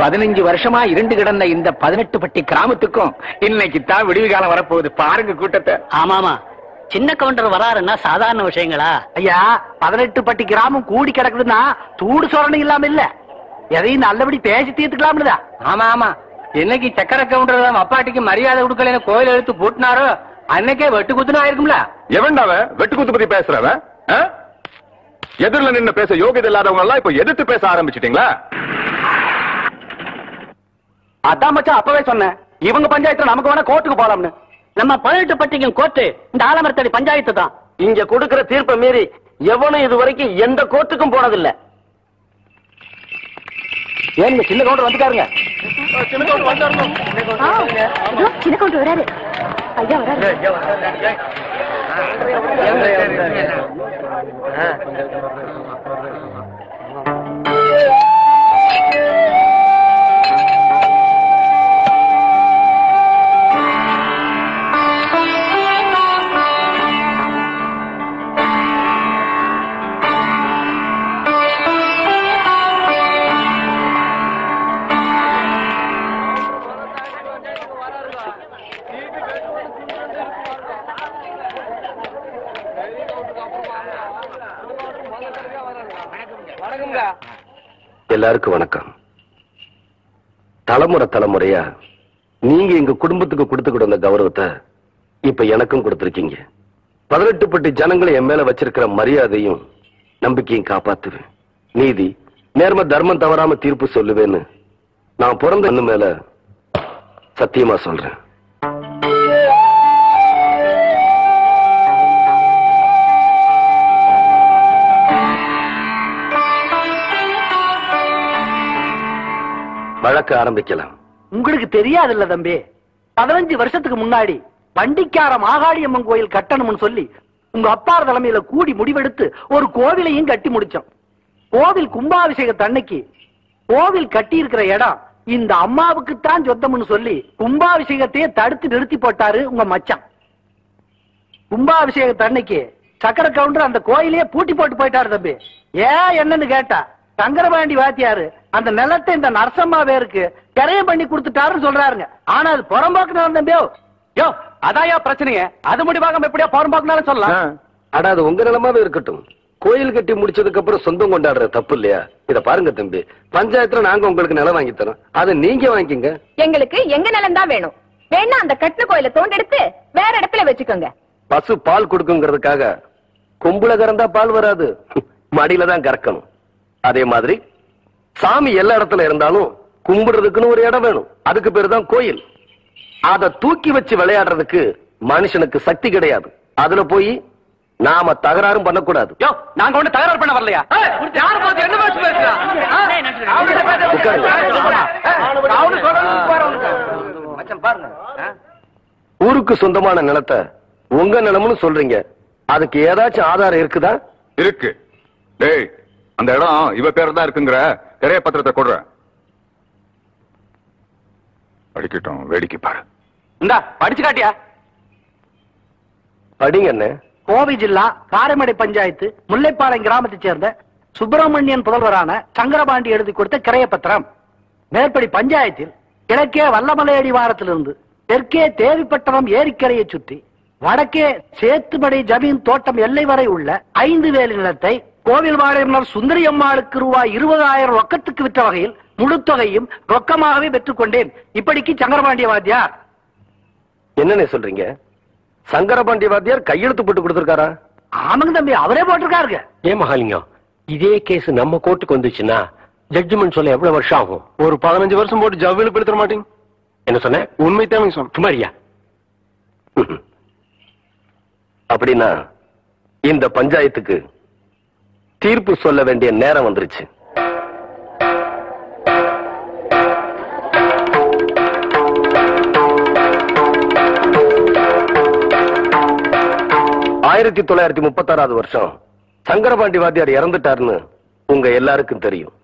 15 வருஷமா இருண்டு கிடந்த இந்த 18 பட்டி கிராமத்துக்கும் இன்னைக்கு தான் விடுவி காலம் வரப்போகுது. பாருங்க கூட்டத்தை. ஆமாமா, சின்ன கவுண்டர் வராருன்னா சாதாரண விஷயங்களா ஐயா? 18 பட்டி கிராமம் கூடி கிடக்குதுன்னா சூடு சொரணை இல்லாம இல்ல, எதையும் நல்லபடி பேசி தீர்த்துக்கலாம்னுதா. ஆமா ஆமா, என்னைக்கு சக்கர கவுண்டர் அப்பாட்டிக்கு மரியாதை கொடுக்கல கோயில் எழுத்து போட்டுனாரோ அன்னைக்கே வெட்டு குத்துனா ஆயிருக்கும்ல. எவன்டாவ வெட்டு குத்து பத்தி பேசுறவன்? எதிரில நின்னு பேச யோகியதை இல்லாதவங்க எல்லாம் இப்ப எதிர்த்து பேச ஆரம்பிச்சிட்டீங்களா? அதான் மச்சான் அப்பவே சொன்னேன், இவங்க பஞ்சாயத்துல நமக்கு வேணா கோர்ட்டுக்கு போலாம்னு. நம்ம 18 பட்டிக்கும் கோர்ட்டு இந்த ஆலமரத்தடி பஞ்சாயத்து தான். இங்க கொடுக்கிற தீர்ப்பை மீறி எவனும் இது வரைக்கும் எந்த கோர்ட்டுக்கும் போனதில்லை. ஏன் சின்ன கவுண்டர் வந்துட்டாருங்க. சின்ன கவுண்டர் வராரு. ஐயா வராரு. எல்லாருக்கும் வணக்கம். தலைமுறை தலைமுறையா நீங்க எங்க குடும்பத்துக்கு கொடுத்துக்கிட்டு வந்த கௌரவத்தை இப்ப எனக்கும் கொடுத்திருக்கீங்க. 18 பட்டி ஜனங்களை என் மேல வச்சிருக்கிற மரியாதையும் நம்பிக்கையும் காப்பாத்துவேன். நீதி நேர்ம தர்மம் தவறாம தீர்ப்பு சொல்லுவேன்னு நான் பிறந்த மண்ணு மேல சத்தியமா சொல்றேன். வழக்க ஆரம்பிக்கலாம். உங்களுக்கு தெரியாதுல்ல தம்பி, 15 வருஷத்துக்கு முன்னாடி பண்டிக்கார மாகாளியம்மன் கோயில் கட்டணும்னு சொல்லி உங்க அப்பார் தலைமையில கூடி முடிவெடுத்து ஒரு கோவிலையும் கட்டி முடிச்சோம். கோவில் கும்பாபிஷேகத்தன்னைக்கு கோவில் கட்டி இருக்கிற இடம் இந்த அம்மாவுக்குத்தான் சொந்தம்னு சொல்லி கும்பாபிஷேகத்தையே தடுத்து நிறுத்தி போட்டாரு உங்க மச்சான். கும்பாபிஷேகத்தன்னைக்கு சக்கர கவுண்டர் அந்த கோயிலையே பூட்டி போட்டு போயிட்டாரு தம்பி. ஏன் என்னன்னு கேட்டா சங்கரபாண்டி வாத்தியாரு அந்த நிலத்தை இந்த நரசம்மா பேருக்கு கரையம் பண்ணி கொடுத்துட்டாருன்னு சொல்றாருங்க. ஆனா அது புறம்போக்கு நிலம் தம்பியோ. யோ அதாயா பிரச்சனைங்க, அது முடிவாக எப்படியா புறம்போக்குனாலும் சொல்லலாம். ஆனா அது உங்க நிலமாவே இருக்கட்டும். கோயில் கட்டி முடிச்சதுக்கு அப்புறம் சொந்தம் கொண்டாடுற தப்பு இல்லையா? இத பாருங்க தம்பி, பஞ்சாயத்துல நாங்க உங்களுக்கு நிலம் வாங்கி தரோம், அதை நீங்க வாங்கிக்கங்க. எங்களுக்கு எங்க நிலம் தான் வேணும். வேணா அந்த கட்டின கோயில தோண்டெடுத்து வேற இடத்துல வச்சுக்கோங்க. பசு பால் கொடுக்குங்கிறதுக்காக கொம்புல கறந்தா பால் வராது, மடியில தான் கறக்கணும். அதே மாதிரி சாமி எல்லா இடத்துல இருந்தாலும் கும்பிடுறதுக்குன்னு ஒரு இடம் வேணும். அதுக்கு பேரு தான் கோயில். அதை தூக்கி வச்சு விளையாடுறதுக்கு மனுஷனுக்கு சக்தி கிடையாது. அதுல போய் நாம தகராறும் பண்ணக்கூடாது. நாங்க ஒண்ணு தகராறு பண்ண வரலையா? ஊருக்கு சொந்தமான நிலத்தை உங்க நிலம்னு சொல்றீங்க, அதுக்கு ஏதாச்சும் ஆதாரம் இருக்குதா? இருக்கு. டேய், அந்த இடம் இவ பேர் தான் இருக்குங்கிற திரைய பத்திரத்தை கொடுற. படிக்கட்டும், வேடிக்கை பாரு. இந்தா படிச்சு காட்டியா? படிங்க என்ன. கோவை ஜில்லா காரைமடை பஞ்சாயத்து முல்லைப்பாளையம் கிராமத்தைச் சேர்ந்த சுப்பிரமணியன் புதல்வரான சங்கரபாண்டி எழுதி கொடுத்த கிரைய பத்திரம். மேற்படி பஞ்சாயத்தில் கிழக்கே வல்லமலை அடிவாரத்திலிருந்து தெற்கே தேவிப்பட்டணம் ஏரிக்கரையை சுற்றி வடக்கே சேத்துமடை ஜமீன் தோட்டம் எல்லை வரை உள்ள 5 வேலி நிலத்தை கோவில் வாழையம்மாள் சுந்தரி அம்மாளுக்கு ரூபாய் 20,000 ரொக்கத்துக்கு விற்ற வகையில் முழு தொகையும் ரொக்கமாகவே பெற்றுக் கொண்டேன். இப்படிக்கு சங்கரபாண்டிய வாத்தியார். என்னன்னு சொல்றீங்க? சங்கரபாண்டி வாத்தியார் கையெழுத்து போட்டு கொடுத்திருக்காரா? ஆமாங்க தம்பி, அவரே போட்டிருக்காருங்க. ஏன் மகாலிங்கம், இதே கேஸ் நம்ம கோர்ட்டுக்கு வந்துச்சுன்னா ஜட்ஜ்மெண்ட் சொல்ல எவ்வளவு வருஷம் ஆகும்? ஒரு 15 வருஷம் போட்டு ஜவ்வில் படுத்த மாட்டீங்க. என்ன சொன்ன? உண்மை தேவைங்க சொன்ன. சுமாரியா? அப்படின்னா இந்த பஞ்சாயத்துக்கு தீர்ப்பு சொல்ல வேண்டிய நேரம் வந்துருச்சு. ஆயிரத்தி 1936 வருஷம் சங்கரபாண்டி வாத்தியார் இறந்துட்டாருன்னு உங்க எல்லாருக்கும் தெரியும்.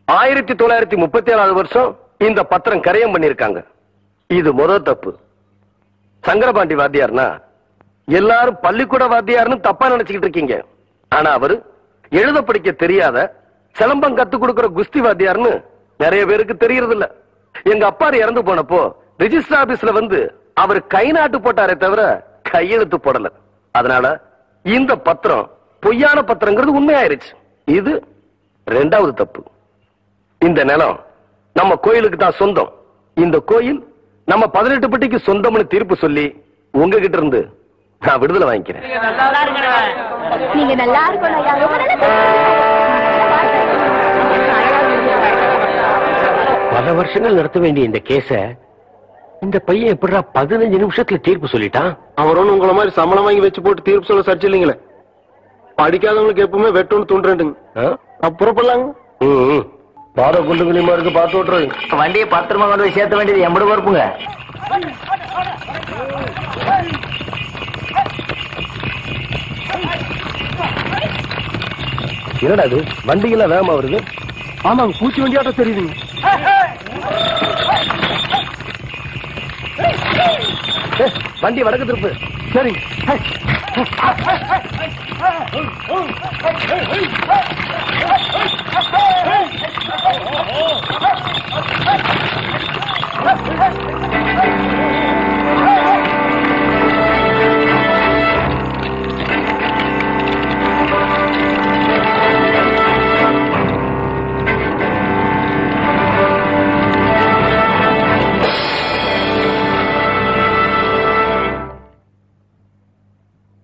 1937 வருஷம் இந்த பத்திரம் கரையம் பண்ணிருக்காங்க. இது முதல் தப்பு. சங்கரபாண்டி வாத்தியார்னா எல்லாரும் பள்ளிக்கூட வாத்தியார்னு தப்பா நினைச்சுக்கிட்டு இருக்கீங்க. ஆனா அவரு எழுத படிக்க தெரியாத சிலம்பம் கத்து கொடுக்கிற குஸ்தி வாத்தியார்னு நிறைய பேருக்கு தெரியறது இல்ல. எங்க அப்பா இறந்து போனப்போ ரெஜிஸ்டர் ஆபீஸ்ல வந்து அவர் கை நாட்டு போட்டாரே தவிர கையெழுத்து போடல. அதனால இந்த பத்திரம் பொய்யான பத்திரங்கிறது உண்மையாயிருச்சு. இது ரெண்டாவது தப்பு. இந்த நிலம் நம்ம கோயிலுக்கு தான் சொந்தம். இந்த கோயில் நம்ம 18 பட்டிக்கு சொந்தம்னு தீர்ப்பு சொல்லி உங்ககிட்ட இருந்து நான் விடுதலை வாங்கிக்கிறேன். நீங்க நல்லா இருக்கணும். பல வருஷங்கள் நடத்த வேண்டிய இந்த கேஸ இந்த பையன் எப்படிடா 15 நிமிஷத்துல தீர்ப்பு சொல்லிட்டான்? அவரும் உங்களை மாதிரி சம்பளம் வாங்கி வச்சு போட்டு தீர்ப்பு சொல்ல சரிச்சு இல்லைங்களே. படிக்காதவங்களுக்கு எப்பவுமே வெட்டோன்னு தூண்டுறேன்டுங்க. அப்புறம் பண்ணலாங்க. பாத குண்டுகளிமா இருக்கு, பார்த்து விட்டுரு. வண்டியை பத்திரமா கொண்டு போய் சேர்த்த வேண்டியது எம்படு பொறுப்புங்க. என்னடா இது வண்டிகள்லாம் வேகமா வருது? ஆமாங்க, பூச்சி வண்டியாட்டம் தெரியுதுங்க. வண்டி வடக்கு திருப்பு. சரி.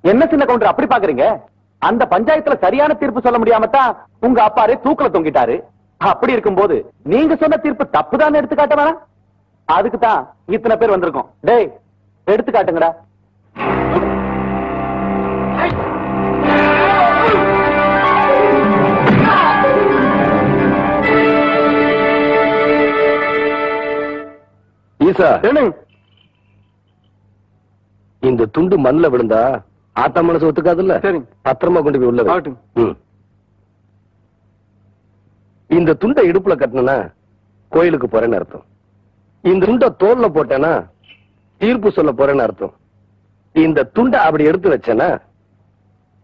என்ன சின்ன கவுண்டர் அப்படி பாக்குறீங்க? அந்த பஞ்சாயத்துல சரியான தீர்ப்பு சொல்ல முடியாம தான் உங்க அப்பாரே தூக்குல தொங்கிட்டாரு. அப்படி இருக்கும்போது நீங்க சொன்ன தீர்ப்பு தப்புதான் எடுத்து காட்ட வேணாம். அதுக்கு தான் இத்தனை பேர் வந்திருக்கோம். டேய், எடுத்து காட்டுங்கடா. ஈசா, இந்த துண்டு மண்ல விழுந்தா ஆத்தா மனசு ஒத்துக்காதுல்ல. பத்திரமா கொண்டு போய் உள்ள வை. இந்த துண்டை இடுப்புல கட்டினா கோயிலுக்கு போறேன்னு அர்த்தம். இந்த துண்டை தோல்ல போட்டேன்னா தீர்ப்பு சொல்ல போறேன்னு அர்த்தம். இந்த துண்டை அப்படி எடுத்து வச்சேன்னா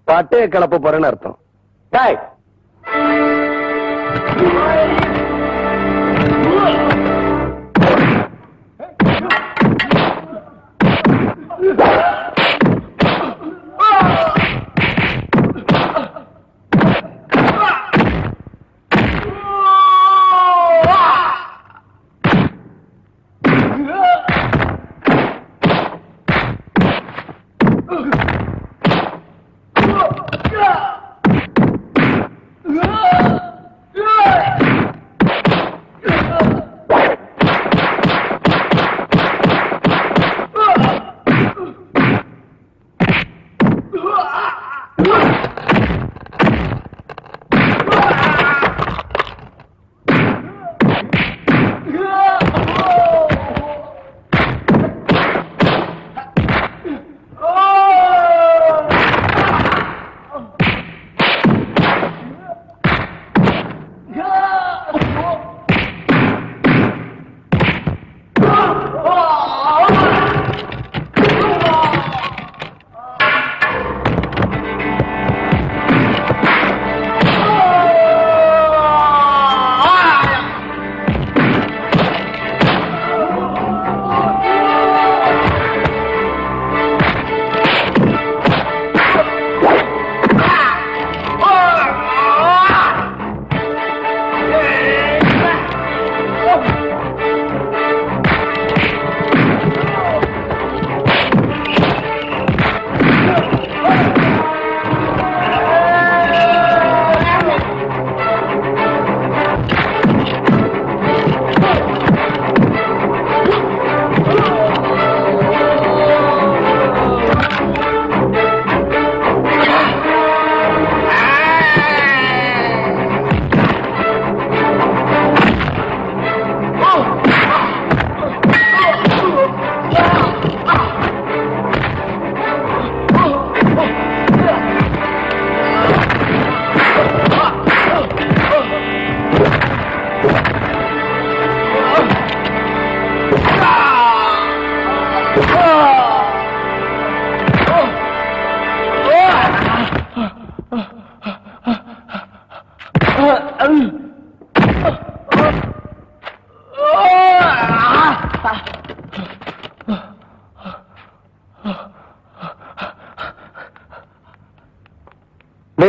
பட்டைய கிளப்ப போறேன்னு அர்த்தம். டேய்,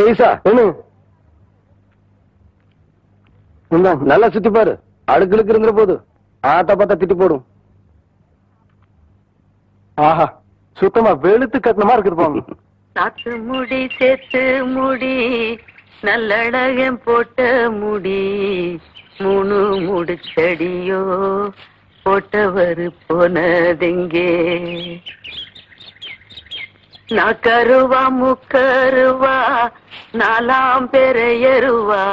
ஈசா நல்லா சுத்தி பாரு, அடுக்களுக்கு இருந்துற போது ஆத்தா பார்த்தா திட்டி போடும். ஆஹா, சுத்தமா வெளுத்து கட்டணமா இருக்குது போங்க. நாத்து முடி சேத்து முடி நல்லழகம் போட்ட முடி 3 முடிச்சடியோ போட்டவர் போனதெங்கே. நாக்கருவா முக்கருவா 4ஆம் பெறையருவா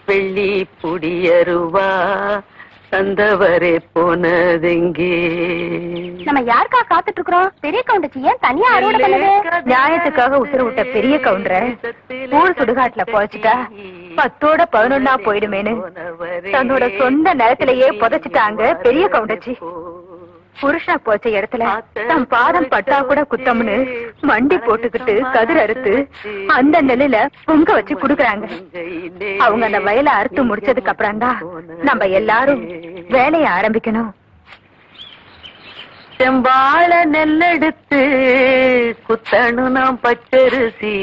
வெள்ளி புடியருவா தந்தவரே போனதெங்கே. நம்ம யாருக்கா காத்துட்டு இருக்கிறோம்? பெரிய கவுண்டச்சி ஏன் தனியா அறுவடை பண்ணுது? நியாயத்துக்காக உத்தரவிட்ட பெரிய கவுண்டரை ஊர் சுடுகாட்டுல பொழைச்சிட்டா 10ஓட 11ஆ போயிடுமேனு தன்னோட சொந்த நிலத்திலேயே புதைச்சிட்டாங்க பெரிய கவுண்டச்சி. புருஷனா போச்ச இடத்துல தம் பாதம் பட்டா கூட குத்தம்னு மண்டி போட்டுக்கிட்டு கதிர் அறுத்து அந்த நிலையில பொங்க வச்சு குடுக்கறாங்க. அவங்க அந்த வயலை அறுத்து முடிச்சதுக்கு அப்புறம் தான் நம்ம எல்லாரும் வேலையை ஆரம்பிக்கணும். செம்பாள நெல்லெடுத்து குத்தணும் நாம் பச்சரிசி.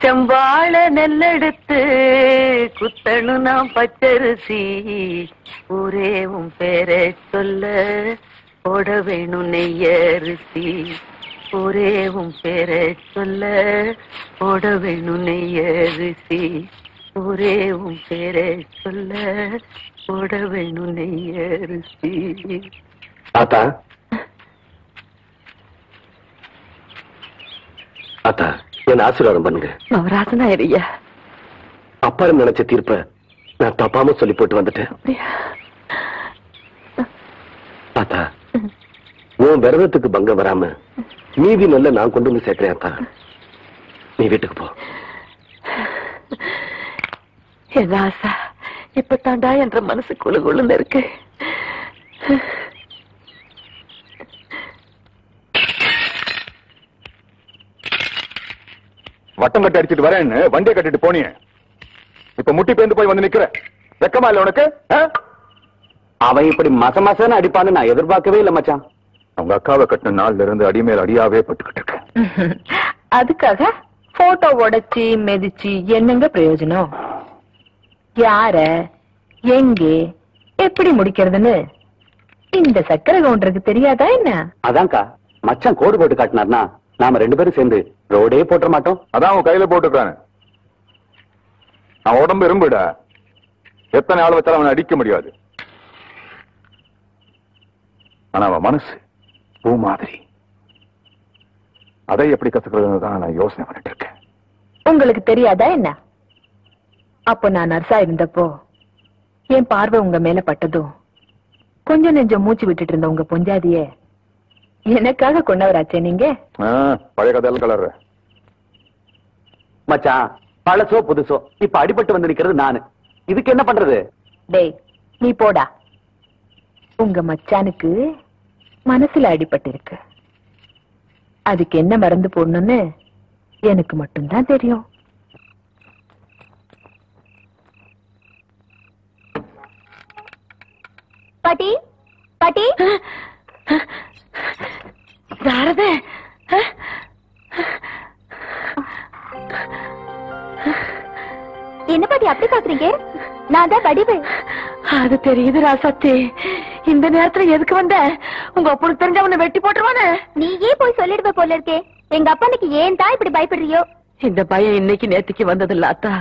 செம்பாள நெல்லெடுத்து குத்தணும் நாம் பச்சரிசி. ஊரே உன் பேரை சொல்ல போட வேணும் நெய்யரிசி. ஊரே உன் பேரை சொல்ல போட வேணும் நெய்யரிசி. ஊரே உன் பேரை சொல்ல போட வேணும் நெய்யரிசி. ஆத்தா ஆத்தா என்ன ஆசீர்வாதம் பண்ணுங்க. நவராசனா ஐயா, அப்பாரம் நினைச்ச தீர்ப்ப நான் தப்பாம சொல்லி போட்டு வந்துட்டேன். ஆத்தா உன் விரதத்துக்கு பங்கம் வராம மீதி நல்ல நான் கொண்டு வந்து சேர்க்கிறேன். ஆத்தா நீ வீட்டுக்கு போ. என் ஆசா இப்ப தாண்டா என்ற மனசு குழு குழுன்னு இருக்கு. வட்டம் கட்டி அடிச்சிட்டு வரேன்னு வண்டியை கட்டிட்டு போனிய, இப்ப முட்டி பேந்து போய் வந்து நிக்கிற. வெக்கமா இல்ல உனக்கு? அவன் இப்படி மச மசன்னு அடிப்பான்னு நான் எதிர்பார்க்கவே இல்ல மச்சான். அவங்க அக்காவை கட்டின நாள்ல இருந்து அடிமேல் அடியாவே பட்டுக்கிட்டு இருக்கேன். அதுக்காக போட்டோ உடைச்சி மெதிச்சு என்னங்க பிரயோஜனம்? யார எங்கே எப்படி முடிக்கிறதுன்னு இந்த சக்கரை கவுண்டருக்கு தெரியாதா என்ன? அதான்க்கா மச்சான் கோடு போட்டு காட்டினார்னா நாம 2 பேரும் சேர்ந்து ரோடே போட்ட மாட்டோம். அதான் அவன் கையில போட்டுக்கானு. அவன் உடம்பு இரும்புடா, எத்தனை ஆள் வச்சாலும் அவனை அடிக்க முடியாது. ஆனா அவன் மனசு பூ மாதிரி, அதை எப்படி கத்துக்கிறதுன்னு தான் நான் யோசனை பண்ணிட்டு இருக்கேன். உங்களுக்கு தெரியாதா என்ன? அப்போ நான் நர்ஸா இருந்தப்போ என் பார்வை உங்க மேல பட்டதும் கொஞ்சம் நெஞ்சம் மூச்சு விட்டுட்டு இருந்த உங்க பொஞ்சாதிய எனக்காக கொண்டவராச்சே நீங்க. பழைய கதையெல்லாம் கலர்ற மச்சான், பழசோ புதுசோ இப்ப அடிபட்டு வந்து நிக்கிறது நானு. இதுக்கு என்ன பண்றது? டேய் நீ போடா. உங்க மச்சானுக்கு மனசுல அடிபட்டு இருக்கு. அதுக்கு என்ன மருந்து போடணும்னு எனக்கு மட்டும்தான் தெரியும். பாட்டி பாட்டி சாரதே, என்ன பாட்டி அப்படி பாக்குறீங்க? நான் தான் வடிவு. அது தெரியுது ராசாத்தி. இந்த நேரத்துல எதுக்கு வந்த? உங்க அப்பனுக்கு தெரிஞ்ச அவனை வெட்டி போட்டுருவானே. நீயே போய் சொல்லிடுவ போல இருக்கே. எங்க அப்பனுக்கு ஏன் தான் இப்படி பயப்படுறியோ? இந்த பயம் இன்னைக்கு நேத்திக்கு வந்ததில்ல அத்தா.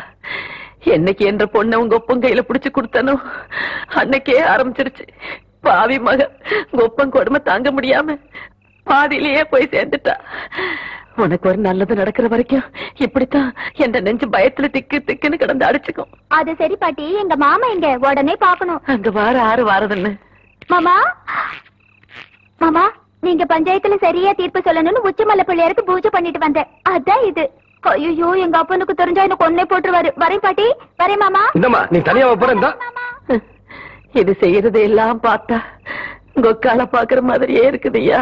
என்னைக்கு என்ற பொண்ணை உங்க ஒப்பன் கையில புடிச்சு கொடுத்தனோ அன்னைக்கே ஆரம்பிச்சிருச்சு. பாவி மக உங்க ஒப்பன் கொடுமை தாங்க முடியாம பாதியிலேயே போய் சேர்ந்துட்டா. உனக்கு ஒரு நல்லது நடக்கிற வரைக்கும் இப்படித்தான் என்ற நெஞ்சு பயத்துல திக்கு திக்குன்னு கிடந்து அடிச்சுக்கும். அது சரி பாட்டி, எங்க மாமா எங்க? உடனே பாக்கணும். அங்க ஆறு வாரதுன்னு. மாமா மாமா, நீங்க பஞ்சாயத்துல சரியா தீர்ப்பு சொல்லணும்னு உச்சிமலை பிள்ளையாருக்கு பூஜை பண்ணிட்டு வந்தேன். அதான் இது. ஐயோ, எங்க அப்பனுக்கு தெரிஞ்சா என்ன கொன்னே போட்டுருவாரு. வரேன் பாட்டி, வரேன் மாமா. இந்தம்மா நீ தனியா போறா. இது செய்யறது எல்லாம் பார்த்தா கொக்கால பாக்குற மாதிரியே இருக்குதுயா.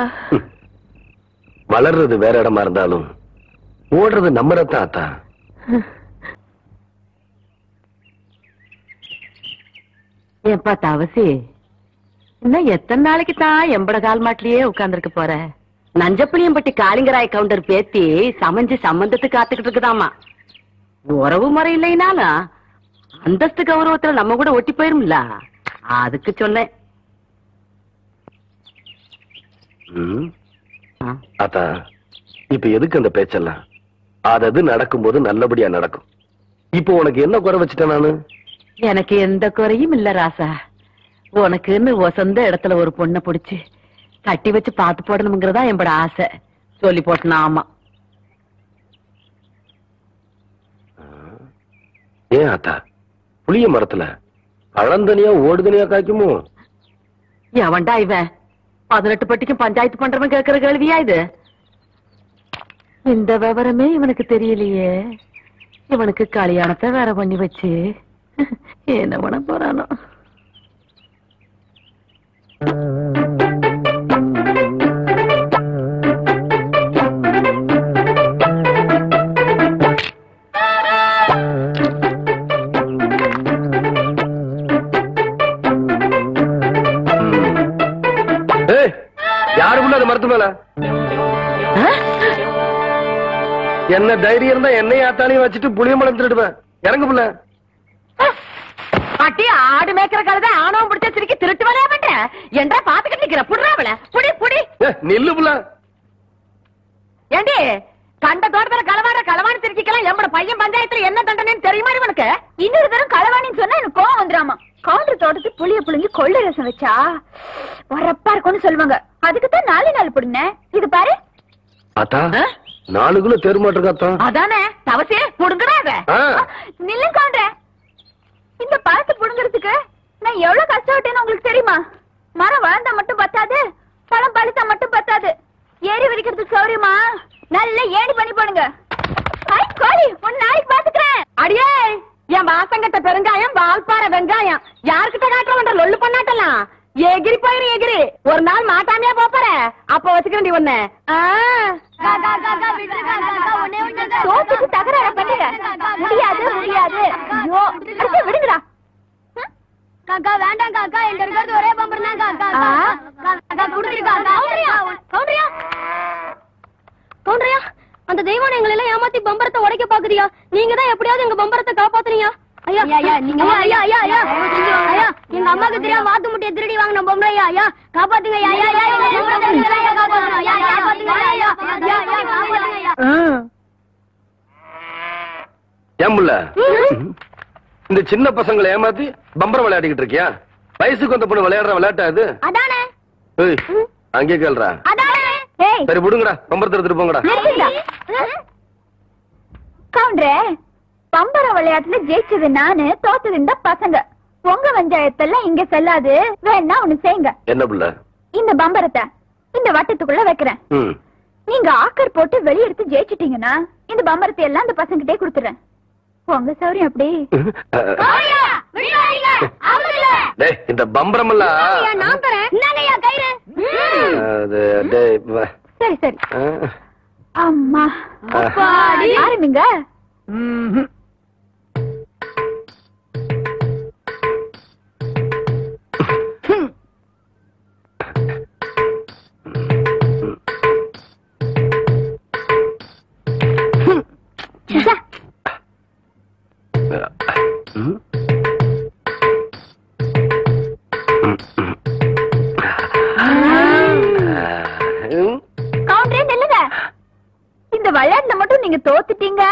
வளர்றது வேற இடமா இருந்தாலும் ஓடுறது நம்ம ரத்தம் ஆத்தா. ஏன்பா தாவசி, இன்னும் எத்தனை நாளைக்கு தான் எம்பட கால் மாட்டிலேயே உட்கார்ந்துருக்க போற? நஞ்சப்புளியம்பட்டி காளிங்கராய் கவுண்டர் பேத்தி சமைஞ்சு சம்பந்தத்துக்கு காத்துக்கிட்டு இருக்குதாமா. உறவு முறை இல்லைனாலும் அந்தஸ்து கௌரவத்துல நம்ம கூட ஒட்டி போயிரும்ல, அதுக்கு சொன்னேன். அத்தா, இப்ப எதுக்கு அந்த பேச்செல்லாம்? அது நடக்கும்போது நல்லபடியா நடக்கும். இப்போ உனக்கு என்ன குறை வச்சுட்டேன் நானு? எனக்கு எந்த குறையும் இல்ல ராசா. உனக்குன்னு சொந்த இடத்துல ஒரு பொண்ணை பிடிச்சு கட்டி வச்சு பாத்து போடணுங்கிறதா என்னோட ஆசை. சொல்லி போட்டனா? ஆமா. ஏன் ஆத்தா, புளிய மரத்துல பழந்தனியா ஓடுதனியா காய்க்குமோ? எவன்டா இவன் 18 பட்டிக்கும் பஞ்சாயத்து பண்றவன் கேட்கிற கேள்வியா இது? இந்த விவரமே இவனுக்கு தெரியலையே. இவனுக்கு கல்யாணத்தை வேற பண்ணி வச்சு என்ன பண்ண போறானோ? யாருக்குள்ள அது மரத்து மேல என்ன தைரியம் இருந்தா என்னையும் ஆத்தாலையும் வச்சுட்டு புளியம்பழம் திருடுவேன். இறங்கு புள்ள. பாட்டி, ஆடு மேய்க்கிற கழுத ஆணவம் பிடிச்ச சிரிக்கி திருட்டு வேலையா பண்ற? என்றா பாத்துக்கிட்டு நிக்கிற? புடுறாவல புடி புடி. நில்லு புள்ள. ஏண்டி, கண்ட தோட்டத்துல களவாணி திருச்சிக்கலாம் எம்மட பையன் பஞ்சாயத்துல என்ன தண்டனைன்னு தெரியுமா இவனுக்கு? இன்னொரு தரம் களவாணின்னு சொன்னா எனக்கு கோவம் வந்துடாமா. கவுண்டர் தோட்டத்துக்கு புளிய புளிஞ்சு கொள்ளை ரசம் வச்சா வரப்பா இருக்கும்னு சொல்லுவாங்க. அதுக்குத்தான் 4 நாள் புடுங்க. இது பாரு ஆத்தா, 4 கிலோ தெருமாட்டிருக்காத்தா. அதானே தவசே புடுங்குறாங்க. நில்லு கவுண்டர். இந்த பழத்தை புடுங்கிறதுக்கு நான் எவ்வளவு கஷ்டப்பட்டேன்னு உங்களுக்கு தெரியுமா? மரம் வளர்ந்தா மட்டும் பத்தாது, பழம் பழுத்தா மட்டும் பத்தாது. ஏறி வரைக்கிறதுக்கு சௌரியமா நல்ல ஏணி பண்ணி போடுங்க. கோழி, ஒரு நாளைக்கு பாத்துக்கிறேன். அடியே, என் வாசங்கட்ட பெருங்காயம், வால்பாற வெங்காயம் யாருக்கிட்ட காட்டுறவன்ற லொல்லு பண்ணாட்டலாம். எகிரி போயிரு எகிரி. ஒரு நாள் மாட்டாமையா போற, அப்ப வச்சுக்கிறேன் ஒண்ணு. தோத்துக்கு தகராறு பண்ணுங்க. முடியாது முடியாது. ஐயோ, விடுங்கடா. காக்கா வேண்டாம் காக்கா, எங்க இருக்கிறது ஒரே பம்பர் தான் காக்கா. காக்கா குடுத்துருக்கா. கவுண்டரியா கவுண்டரியா, அந்த தெய்வம் எங்களை எல்லாம் ஏமாத்தி பம்பரத்தை உடைக்க பாக்குறியா? நீங்க தான் எப்படியாவது எங்க பம்பரத்தை காப்பாத்துறீங்க. ஐயா நீங்க ஐயா ஐயா ஐயா ஐயா, எங்க அம்மாக்கு தெரியாம வாத்து முட்டையை திருடி வாங்கின பொம்பளை. ஐயா ஐயா காப்பாத்துங்க. ஐயா ஐயா ஏன் புள்ள, இந்த சின்ன பசங்களை ஏமாத்தி பம்பரம் விளையாடிக்கிட்டு இருக்கியா? வயசுக்கு வந்த பொண்ணு விளையாடுற விளையாட்டா இது? அதானே. அங்கே கேள்றா. சரி விடுங்கடா, பம்பரத்தை எடுத்துட்டு போங்கடா. கவுண்டரே, பம்பர விளையாட்டுல ஜெயிச்சது நானு, தோத்தது இந்த பசங்க. உங்க பஞ்சாயத்தெல்லாம் இங்க செல்லாது. வேணா ஒண்ணு செய்யுங்க. என்ன புள்ள? இந்த பம்பரத்தை இந்த வட்டத்துக்குள்ள வைக்கிறேன். நீங்க ஆக்கர் போட்டு வெளியெடுத்து ஜெயிச்சிட்டீங்கன்னா இந்த பம்பரத்தை எல்லாம் இந்த பசங்கிட்டே கொடுத்துறேன். உங்க சௌரியம் அப்படி. இந்த பம்பரம் எல்லாம் நான் தரேன். சரி சரி. அம்மா ஆரம்பிங்க. இந்த விளையாட்டுல மட்டும் நீங்க தோத்துட்டீங்க.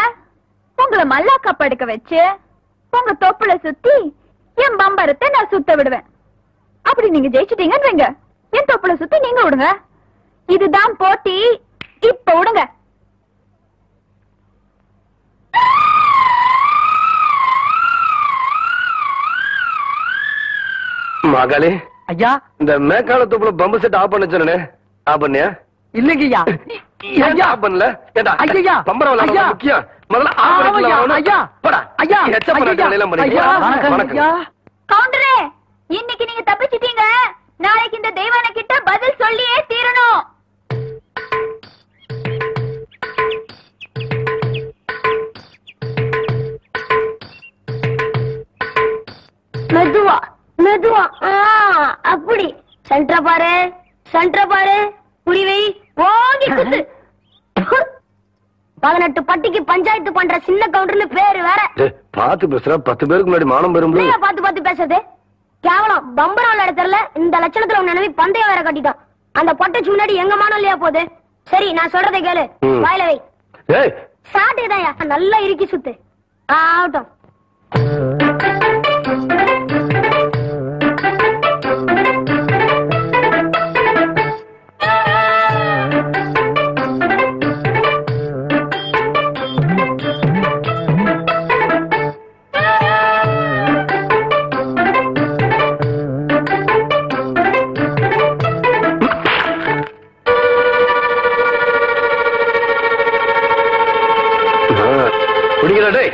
உங்களை மல்லாக்கா படுக்க வச்சு உங்க தொப்புல சுத்தி என் பம்பரத்தை நான் சுத்த விடுவேன். அப்படி நீங்க ஜெயிச்சிட்டீங்கன்னு வைங்க, என் தொப்புல சுத்தி நீங்க விடுங்க. இதுதான் போட்டி. இப்ப விடுங்க. மகளே ஐயா, இந்த மேக்கால தொப்புல பம்பு செட் ஆஃப் பண்ண சொன்னே, ஆஃப் பண்ணியா? இல்லைங்கய்யா. ஏன் ஆஃப் பண்ணல? ஏண்டா ஐயா, பம்பரம் விளையாட முக்கியம். முதல்ல ஆஃப் பண்ணிக்கலாம். ஐயா போடா ஐயா, எச்ச பண்ண எல்லாம் பண்ணியா? வணக்கம். கவுண்டரே, இன்னைக்கு நீங்க தப்பிச்சிட்டீங்க. நாளைக்கு இந்த தெய்வான கிட்ட பதில் சொல்லியே தீரணும். மெதுவா மெதுவா. அப்படி சென்டர பாரு புரிவை ஓங்கி குத்து. 18 பட்டிக்கு பஞ்சாயத்து பண்ற சின்ன கவுண்டர்னு பேரு வேற. பாத்து பேசுற 10 பேருக்கு முன்னாடி மானம் பெறும். பாத்து பேசுறது கேவலம். பம்பரம் இடத்துல இந்த லட்சணத்துல உன் நினைவு பந்தயம் வேற கட்டிட்டான். அந்த பொட்டைச்சு முன்னாடி எங்க மானம் இல்லையா போகுது. சரி நான் சொல்றதை கேளு, வாயில வை. சாட்டுதான் நல்லா இறுக்கி சுத்து. ஆகட்டும். குடிக்கிறா டேய்.